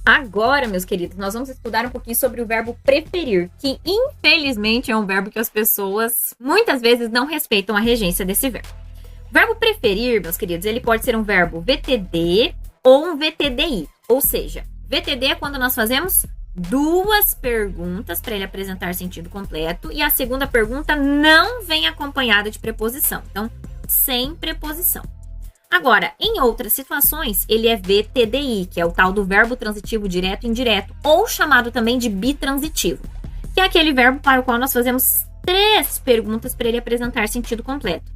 Agora, meus queridos, nós vamos estudar um pouquinho sobre o verbo preferir, que infelizmente é um verbo que as pessoas muitas vezes não respeitam a regência desse verbo. O verbo preferir, meus queridos, ele pode ser um verbo VTD ou um VTDI, ou seja, VTD é quando nós fazemos duas perguntas para ele apresentar sentido completo e a segunda pergunta não vem acompanhada de preposição, então sem preposição. Agora, em outras situações, ele é VTDI, que é o tal do verbo transitivo direto e indireto, ou chamado também de bitransitivo, que é aquele verbo para o qual nós fazemos três perguntas para ele apresentar sentido completo.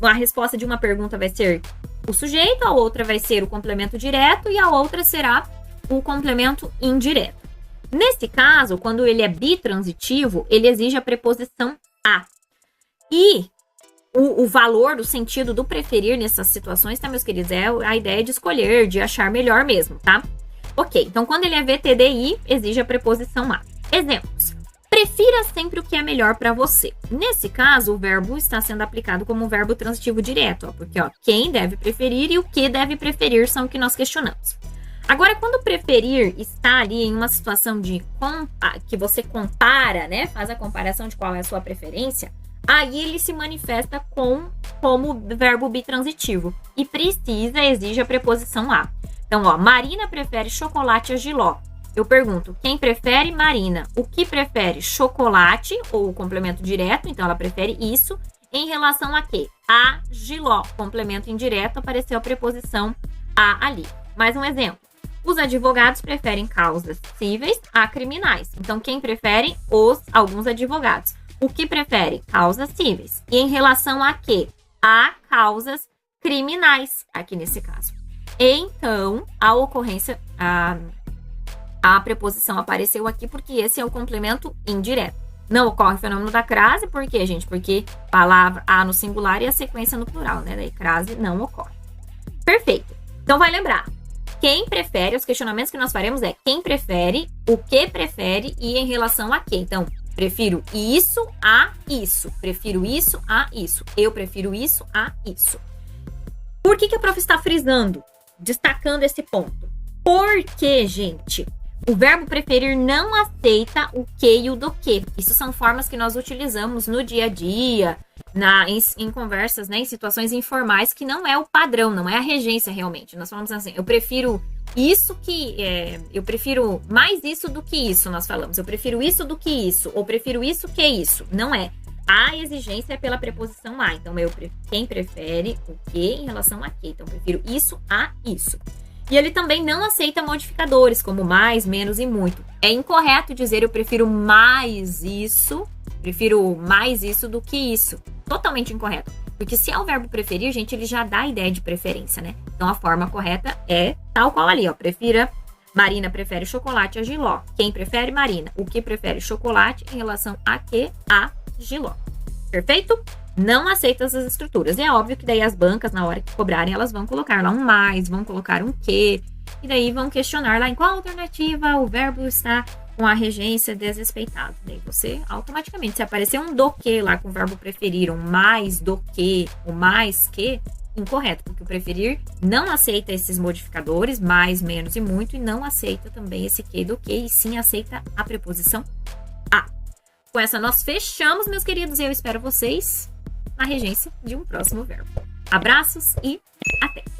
A resposta de uma pergunta vai ser o sujeito, a outra vai ser o complemento direto e a outra será o complemento indireto. Nesse caso, quando ele é bitransitivo, ele exige a preposição a. E o valor, o sentido do preferir nessas situações, tá, meus queridos? É a ideia de escolher, de achar melhor mesmo, tá? Ok, então quando ele é VTDI, exige a preposição a. Exemplos. Prefira sempre o que é melhor para você. Nesse caso, o verbo está sendo aplicado como um verbo transitivo direto, ó, porque quem deve preferir e o que deve preferir são o que nós questionamos. Agora, quando preferir está ali em uma situação de que você compara, né? Faz a comparação de qual é a sua preferência, aí ele se manifesta como verbo bitransitivo e exige a preposição a. Então, Marina prefere chocolate a jiló. Eu pergunto, quem prefere? Marina. O que prefere? Chocolate, ou o complemento direto, então ela prefere isso, em relação a quê? A jiló. Complemento indireto, apareceu a preposição a ali. Mais um exemplo. Os advogados preferem causas cíveis a criminais. Então, quem prefere? Alguns advogados. O que prefere? Causas cíveis. E em relação a quê? A causas criminais, aqui nesse caso. Então, a ocorrência, a preposição apareceu aqui porque esse é o complemento indireto. Não ocorre o fenômeno da crase, por quê, gente? Porque palavra a no singular e a sequência no plural, né? Daí crase não ocorre. Perfeito. Então, vai lembrar. Quem prefere, os questionamentos que nós faremos é quem prefere, o que prefere e em relação a quê. Então, prefiro isso a isso. Prefiro isso a isso. Eu prefiro isso a isso. Por que a prof está frisando, destacando esse ponto? Porque, gente, o verbo preferir não aceita o que e o do que. Isso são formas que nós utilizamos no dia a dia, em conversas, né, em situações informais, que não é o padrão, não é a regência realmente. Nós falamos assim, eu prefiro eu prefiro mais isso do que isso, nós falamos. Eu prefiro isso do que isso, ou prefiro isso que isso. Não é. A exigência é pela preposição a. Então, quem prefere o que em relação a que. Então, eu prefiro isso a isso. E ele também não aceita modificadores, como mais, menos e muito. É incorreto dizer eu prefiro mais isso do que isso. Totalmente incorreto. Porque se é o verbo preferir, gente, ele já dá a ideia de preferência, né? Então, a forma correta é tal qual ali, prefira. Marina prefere chocolate a jiló. Quem prefere? Marina. O que prefere? Chocolate em relação a que? A jiló. Perfeito? Não aceita essas estruturas. E é óbvio que daí as bancas, na hora que cobrarem, elas vão colocar lá um mais, vão colocar um que, e daí vão questionar lá em qual alternativa o verbo está com a regência desrespeitada. Daí você, automaticamente, se aparecer um do que lá com o verbo preferir, um mais do que, o mais que, incorreto, porque o preferir não aceita esses modificadores, mais, menos e muito, e não aceita também esse que do que, e sim aceita a preposição a. Com essa nós fechamos, meus queridos, e eu espero vocês na regência de um próximo verbo. Abraços e até!